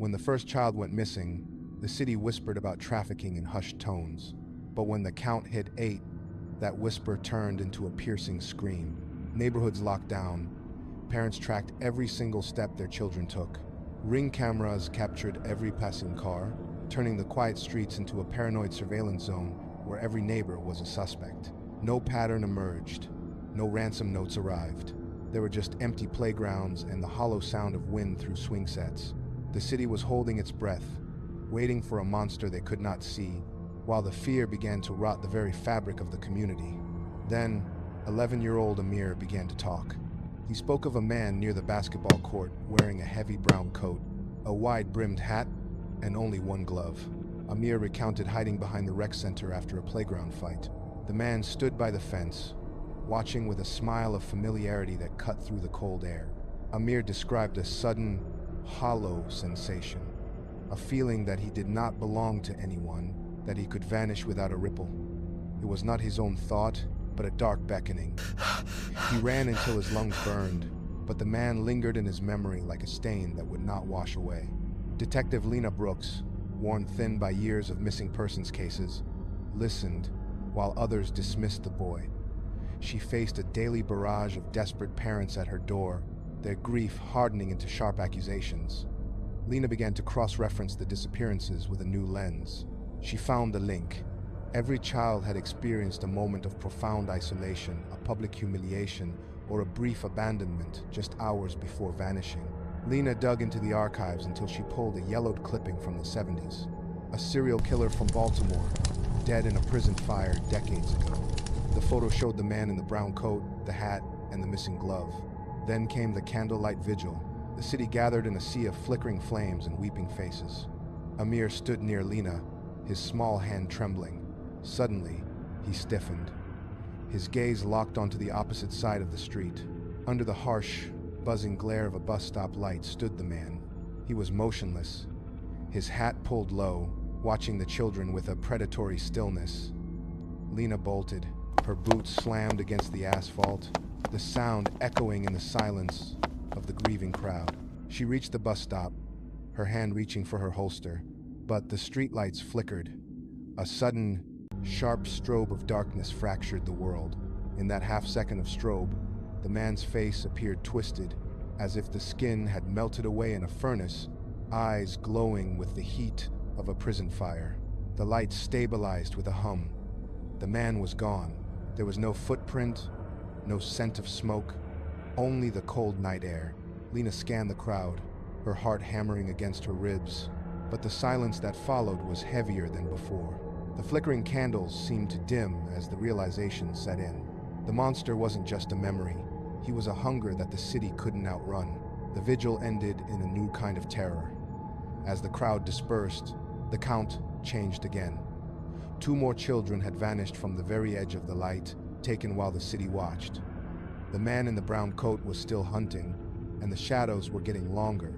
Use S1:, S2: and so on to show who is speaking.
S1: When the first child went missing, the city whispered about trafficking in hushed tones. But when the count hit 8, that whisper turned into a piercing scream. Neighborhoods locked down. Parents tracked every single step their children took. Ring cameras captured every passing car, turning the quiet streets into a paranoid surveillance zone where every neighbor was a suspect. No pattern emerged. No ransom notes arrived. There were just empty playgrounds and the hollow sound of wind through swing sets. The city was holding its breath, waiting for a monster they could not see, while the fear began to rot the very fabric of the community. Then, 11-year-old Amir began to talk. He spoke of a man near the basketball court wearing a heavy brown coat, a wide-brimmed hat, and only one glove. Amir recounted hiding behind the rec center after a playground fight. The man stood by the fence, watching with a smile of familiarity that cut through the cold air. Amir described a sudden, hollow sensation, a feeling that he did not belong to anyone, that he could vanish without a ripple. It was not his own thought, but a dark beckoning. He ran until his lungs burned, but the man lingered in his memory like a stain that would not wash away. Detective Lena Brooks, worn thin by years of missing persons cases, listened while others dismissed the boy. She faced a daily barrage of desperate parents at her door, their grief hardening into sharp accusations. Lena began to cross-reference the disappearances with a new lens. She found the link. Every child had experienced a moment of profound isolation, a public humiliation, or a brief abandonment just hours before vanishing. Lena dug into the archives until she pulled a yellowed clipping from the 70s. A serial killer from Baltimore, dead in a prison fire decades ago. The photo showed the man in the brown coat, the hat, and the missing glove. Then came the candlelight vigil. The city gathered in a sea of flickering flames and weeping faces. Amir stood near Lena, his small hand trembling. Suddenly, he stiffened. His gaze locked onto the opposite side of the street. Under the harsh, buzzing glare of a bus stop light stood the man. He was motionless, his hat pulled low, watching the children with a predatory stillness. Lena bolted, her boots slammed against the asphalt, the sound echoing in the silence of the grieving crowd. She reached the bus stop, her hand reaching for her holster, but the streetlights flickered. A sudden, sharp strobe of darkness fractured the world. In that half-second of strobe, the man's face appeared twisted, as if the skin had melted away in a furnace, eyes glowing with the heat of a prison fire. The lights stabilized with a hum. The man was gone. There was no footprint, no scent of smoke, only the cold night air. Lena scanned the crowd, her heart hammering against her ribs, but the silence that followed was heavier than before. The flickering candles seemed to dim as the realization set in. The monster wasn't just a memory. He was a hunger that the city couldn't outrun. The vigil ended in a new kind of terror. As the crowd dispersed, the count changed again. 2 more children had vanished from the very edge of the light, taken while the city watched. The man in the brown coat was still hunting, and the shadows were getting longer.